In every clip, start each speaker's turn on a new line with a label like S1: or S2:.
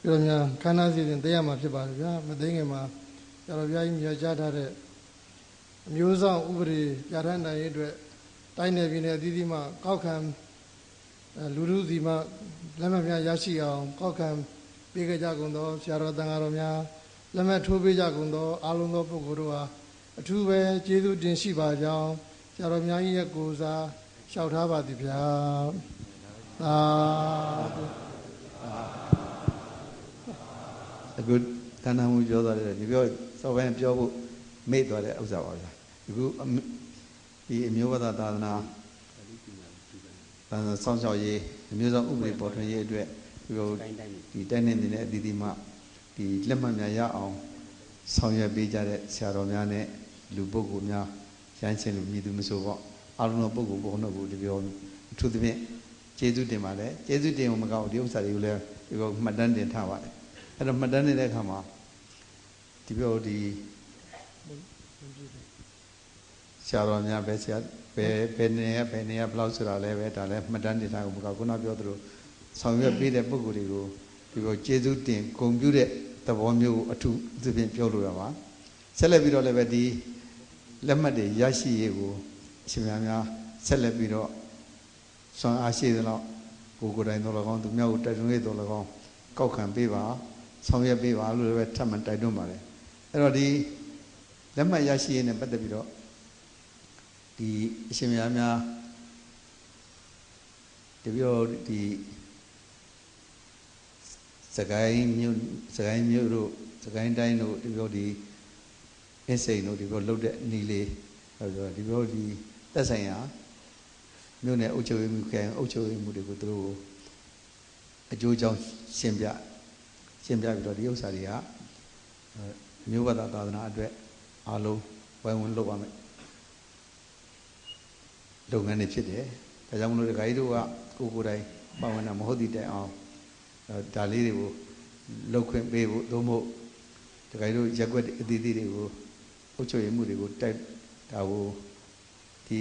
S1: ပြောများခန္ဓာစီစဉ်တရားမှာဖြစ်ပါတယ်ဗျာမသိငယ်မှာဆရာတော်ဘုရားကြီးမြတ်ကြားထားတဲ့အမျိုးဆောင်ဥပဒေပြဋ္ဌာန်းနိုင်ရေးအတွက်တိုင်းနယ်ပြည်နယ်အသီးသီးမှာကောက်ခံလူထုစီမှာလက်မှတ်များရရှိအောင်ကောက်ခံပေးကြကုန်သောဆရာတော်တန်ဃာတော်များလက်မှတ်ထိုးပေးကြကုန်သောအားလုံးသောပုဂ္ဂိုလ်တို့ဟာအထူးပဲကျေးဇူးတင်ရှိပါကြောင်းဆရာတော်များကြီးရဲ့ကိုယ်စားလျှောက်ထားပါသည်ဗျာ
S2: အခုတဏ္ဍာမှုပြောသွားတယ်ဒီပြောစောပိုင်းပြောဖို့မေ့သွားတဲ့ဥစ္စာပါဗျာအခုဒီအမျိုးဘာသာသာသနာစောင့်ရှောက်ရေးအမျိုးဆောင်ဥပဒေပေါ်ထွန်းရေးအတွက်ဒီတိုင်းနေတဲ့အသီးသီးမှဒီလက်မှတ်များရအောင်ဆောင်ရွက်ပေးကြတဲ့ဆရာတော်များနဲ့လူပုဂ္ဂိုလ်များရမ်းချင်းလူမြည်သူမဆိုပေါ့အားလုံးသောပုဂ္ဂိုလ်ဘုန်းတော်ကိုဒီပြောအထူးသဖြင့်ကျေးဇူးတင်ပါတယ်ကျေးဇူးတင်အောင်မကောက်ဒီဥစ္စာတွေကိုလည်းဒီကောမှတ်တမ်းတင်ထားပါတယ်အဲ့တော့မှတ်တမ်းနေတဲ့အခါမှာဒီပြောဒီဆရာတော်များပဲဆရာဘယ်နေရဘယ်လောက်ဆိုတာလဲပဲဒါလည်းမှတ်တမ်းတင်ထားကိုမကောက်ခုနပြောသလိုဆောင်ရွက်ပေးတဲ့ပုဂ္ဂိုလ်တွေကိုဒီပြောကျေးဇူးတင်ဂုဏ်ပြုတဲ့သဘောမျိုးကိုအထူးသဖြင့်ပြောလို့ရပါဆက်လက်ပြီးတော့လည်းပဲဒီလက်မှတ်တွေရရှိရေးကိုအရှင်များဆက်လက်ပြီးတော့ဆွမ်းအားရှိသလောက်ကိုယ်တိုင်တော်၎င်းသူများကိုတိုက်တွန်းရတော်၎င်းကောက်ခံပေးပါဆောင်ရွက်ပေးပါလို့လည်းပဲထပ်မံတိုက်တွန်းပါတယ်အဲ့တော့ဒီလက်မှတ်ရရှိရေးနဲ့ပတ်သက်ပြီးတော့ဒီအရှင်များတပြိုဒီစကိုင်းမြို့တို့စကိုင်းတိုင်းတို့ဒီပြောဒီအင်းစိန်တို့ဒီပြောလှုပ်တဲ့နီလေးဒီပြောဒီသက်ဆိုင်ရာမြို့နယ်အုပ်ချုပ်ရေးမှုခံအုပ်ချုပ်ရေးမှုတွေကိုသူတို့အကျိုးကြောင့်ရှင်းပြပြီးတော့ဒီဥစ္စာတွေကမြို့ဘာသာသာသနာအတွက်အားလုံးဝိုင်းဝန်းလုပ်ပါမယ်လုပ်ငန်းတွေဖြစ်တယ်ဒါကြောင့်မလို့ဒီဂိုင်းတို့ကကိုယ်တိုင်ပါဝင်တာမဟုတ်သည့်တိုင်အောင်ဒါလေးတွေကိုလှုပ်ခွင့်ပေးဖို့သို့မဟုတ်ဒီဂိုင်းတို့ရက်ွက်အသီးသီးတွေကိုအုပ်ချုပ်ရေးမှုတွေကိုတိုက်ဒါကိုဒီ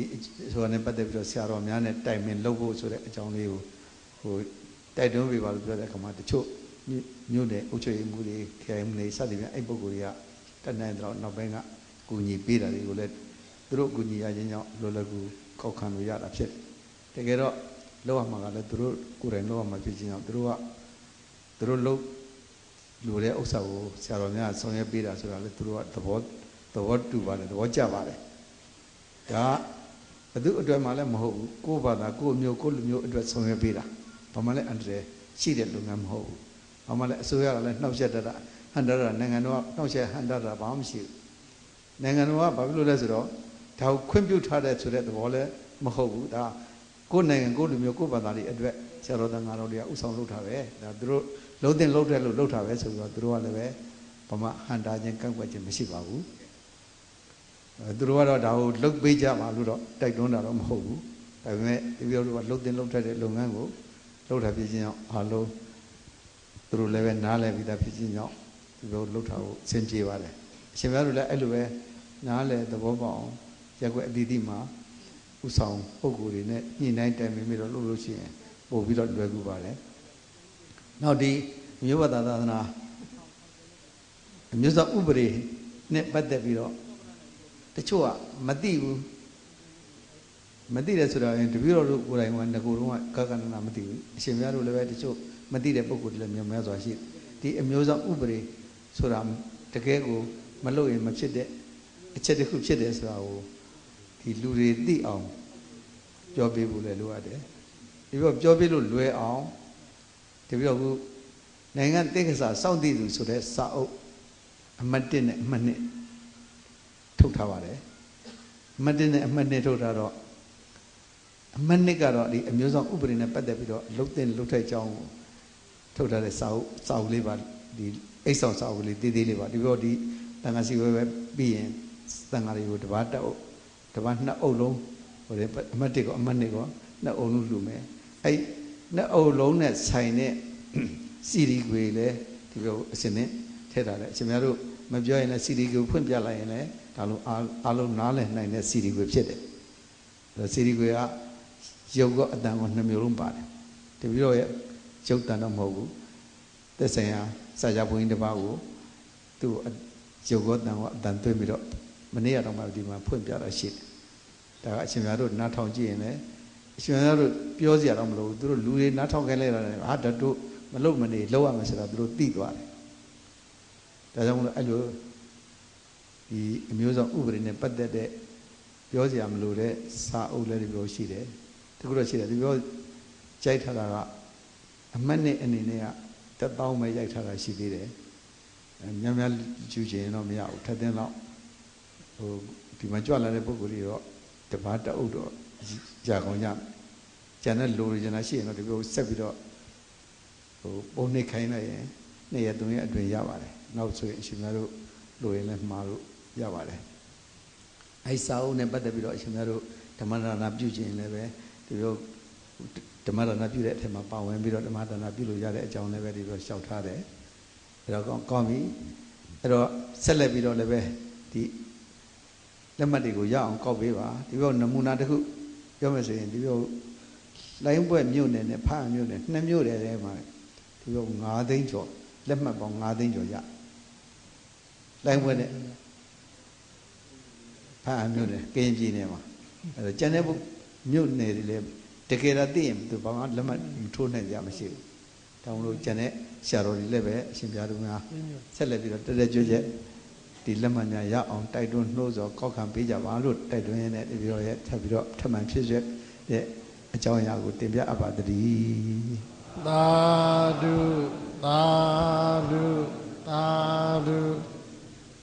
S2: ဆိုတာနဲ့ပတ်သက်ပြီးတော့ဆရာတော်များနဲ့တိုင်ပင်လုပ်ဖို့ဆိုတဲ့အကြောင်းလေးကိုဟိုတိုက်တွန်းပေးပါလို့ပြောတဲ့အခါမှာတချို့မြို့နယ်အုပ်ချုပ်ရေးမှုတွေခရိုင်မှုတွေစသည်ဖြင့်အဲ့ပုဂ္ဂိုလ်တွေကတတ်နိုင်တော့နောက်ပိုင်းကကူညီပေးတာတွေကိုလည်းသူတို့ကူညီရခြင်းကြောင့်လောလောကူကောက်ခံလို့ရတာဖြစ်တယ်တကယ်တော့လောက်ရမှာကလည်းသူတို့ကိုယ်တိုင်လောက်ရမှာဖြစ်ခြင်းကြောင့်သူတို့လုပ်လူတဲ့ဥစ္စာကိုဆရာတော်များဆောင်ရွက်ပေးတာဆိုတာလည်းသူတို့ကသဘောတူပါတယ်သဘောကျပါတယ်ဒါဘယ်သူအတွက်မှလည်းမဟုတ်ဘူးကိုယ့်ဘာသာကိုယ့်မျိုးကိုယ့်လူမျိုးအတွက်ဆောင်ရွက်ပေးတာဘာမှလည်းအန္တရာယ်ရှိတဲ့လုပ်ငန်းမဟုတ်ဘူးဘာမှလည်းအစိုးရကလည်းနှောက်ယှက်တတ်တာဟန်တာတာနိုင်ငံတော်ကနှောက်ယှက်ဟန်တာတာဘာမှမရှိဘူးနိုင်ငံတော်ကဘာဖြစ်လို့လဲဆိုတော့ဒါကိုခွင့်ပြုထားတဲ့ဆိုတဲ့သဘောလည်းမဟုတ်ဘူးဒါကိုယ့်နိုင်ငံကိုယ့်လူမျိုးကိုယ့်ဘာသာတွေအတွက်ဆရာတော်တန်ဃာတော်တွေကဥဆောင်လုပ်တာပဲဒါသူတို့လုံးတင်လုပ်တယ်လို့လုပ်တာပဲဆိုတော့သူတို့ကလည်းပဲဘာမှဟန်တာခြင်းကန့်ကွက်ခြင်းမရှိပါဘူးသူတို့ကတော့ဒါကိုလှုပ်ပေးကြပါလို့တော့တိုက်တွန်းတာတော့မဟုတ်ဘူးဒါပေမဲ့ဒီပြောလို့ကလှုပ်တင်လှုပ်ထက်တဲ့လုပ်ငန်းကိုလှုပ်တာဖြစ်ခြင်းကြောင့်အားလုံးသူတို့လည်းပဲနားလည်ပြီးသားဖြစ်ခြင်းကြောင့်ဒီလိုလှုပ်တာကိုဆင်ပြေပါတယ်အရှင်ဘုရားတို့လည်းအဲ့လိုပဲနားလည်သဘောပေါက်အောင်ရက်ွက်အသီးသီးမှာဥဆောင်ပုဂ္ဂိုလ်တွေနဲ့ညှိနှိုင်းတိုင်ပင်ပြီးတော့လုပ်လို့ရှိရင်ပို့ပြီးတော့လွယ်ကူပါတယ်နောက်ဒီမြို့ဘာသာသာသနာအမျိုးသားဥပဒေနဲ့ပတ်သက်ပြီးတော့တချို့ကမသိဘူးမသိတယ်ဆိုတော့တပည့်တော်တို့ကိုယ်တိုင်ကငကိုယ်တော့ကကနနာမသိဘူးအရှင်များတို့လည်းပဲတချို့မသိတဲ့ပုဂ္ဂိုလ်တွေလည်းများများစွာရှိဒီအမျိုးသားဥပဒေဆိုတာတကယ်ကိုမလုပ်ရင်မဖြစ်တဲ့အချက်တစ်ခုဖြစ်တယ်ဆိုတာကိုဒီလူတွေသိအောင်ပြောပေးဖို့လည်းလိုအပ်တယ်ဒီတော့ပြောပေးလို့လွယ်အောင်ဒီပြီးတော့ခုနိုင်ငံတက္ကစာစောင့်တည်သူဆိုတဲ့စာအုပ်အမှတ်1နဲ့အမှတ်2ထုတ်ထားပါတယ်အမှတ်1နဲ့အမှတ်2ထုတ်ထားတော့အမှတ်2ကတော့ဒီအမျိုးဆောင်ဥပဒေနဲ့ပတ်သက်ပြီးတော့လှုပ်တဲ့လှုပ်ထိုက်ကြောင်းကိုထုတ်ထားတဲ့စာအုပ်လေးပါဒီအိတ်ဆောင်စာအုပ်လေးသေးသေးလေးပါဒီပြောဒီတန်ခါစီဝဲပဲပြီးရင်တန်ခါတွေကိုတပတ်2အုပ်လုံးဟိုအမှတ်1ကောအမှတ်2ကော2အုပ်လုံးလှူမယ်အဲ့2အုပ်လုံးနဲ့ဆိုင်တဲ့စီရီခွေလည်းဒီလိုအစင်းနဲ့ထည့်ထားတယ်အရှင်များတို့မပြောရင်လည်းစီရီခွေဖွင့်ပြလိုက်ရင်လည်းဒါလိုအားလုံးနားလည်နိုင်တဲ့စီရီခွေဖြစ်တယ်စီရီခွေကရုပ်ကအတန်ကို2မျိုးလုံးပါတယ်တပည့်တော်ရဲ့ရုပ်တန်တော့မဟုတ်ဘူးတ သက်ဆိုင်ရာစာကြဘုန်းကြီးတစ်ပါးကိုသူ့ရုပ်ကောတန်ကအတန်သွင်းပြီးတော့မနေ့ကတော့မှဒီမှာဖွင့်ပြတာရှိတယ်ဒါကအရှင်များတို့နားထောင်ကြည့်ရင်လည်းအရှင်များတို့ပြောစရာတော့မလိုဘူးသူတို့လူတွေနားထောင်ခိုင်းလိုက်တာဟာတတို့မလုပ်မနေလောက်ရမယ်ဆိုတာသူတို့သိသွားတယ်ဒါကြောင့်မလို့အဲ့လိုဒီအမျိုးဆောင်ဥပဒေနဲ့ပတ်သက်တဲ့ပြောစရာမလိုတဲ့စာအုပ်လည်းဒီလိုရှိတယ်တခုတော့ရှိတယ်ဒီပြောကြိုက်ထားတာကအမှတ်နဲ့အနေနဲ့က1000ပဲရိုက်ထားတာရှိသေးတယ်များများကျူချင်တော့မရဘူးထပ်တဲ့လောက်ဟိုဒီမှာကြွလာတဲ့ပုဂ္ဂိုလ်တွေတော့တပတ်တအုပ်တော့ကြာကောင်းကြကျန်တဲ့လိုရည်နာရှိရင်တော့ဒီလိုဆက်ပြီးတော့ဟိုပုံနှိပ်ခိုင်းလိုက်ရင်2ရက်3ရက်အတွင်းရပါတယ်နောက်ဆိုရင်အရှင်များတို့လိုရင်လည်းမှားလို့ရပါတယ်အဲစာအုပ်နဲ့ပတ်သက်ပြီးတော့အရှင်များတို့ဓမ္မဒါနပြုကျင်လည်းပဲဒီလိုဓမ္မဒါနပြုတဲ့အထက်မှာပါဝင်ပြီးတော့ဓမ္မဒါနပြုလို့ရတဲ့အကြောင်းလည်းပဲဒီလိုရှောက်ထားတယ်အဲ့တော့ကောင်းပြီအဲ့တော့ဆက်လက်ပြီးတော့လည်းပဲဒီလက်မှတ်တွေကိုရအောင်ကောက်ပေးပါဒီဘက်နမူနာတစ်ခုပြောမယ်ဆိုရင်ဒီဘက်လိုင်းပွဲမြို့နယ်နဲ့ဖားမြို့နယ်2မြို့နယ်ထဲမှာဒီဘက်9သိန်းကျော်လက်မှတ်ပေါင်း9သိန်းကျော်ရလိုင်းပွဲနဲ့ဖားမြို့နယ်ကရင်ပြည်နယ်မှာအဲ့တော့ကျန်တဲ့မြို့နယ်တွေလည်းတကယ်တော့သိရင်သူဘာမှလက်မှတ်မထိုးနိုင်ကြမရှိဘူးတောင်းလို့ကျန်တဲ့ဆရာတော်တွေလည်းပဲအရှင်ပြားတို့များဆက်လက်ပြီးတော့တက်ကြွချက်ဒီလက်မှတ်များရအောင်တိုက်တွန်းနှိုးဆော်ကောက်ခံပေးကြပါလို့တိုက်တွန်းရင်းနဲ့ဒီပြောရဲ့ထပ်ပြီးတော့ထပ်မံဖြစ်စေတဲ့အကြောင်းအရာကိုတင်ပြအပ်ပါတည်း
S1: သာဓုသာဓုသာဓု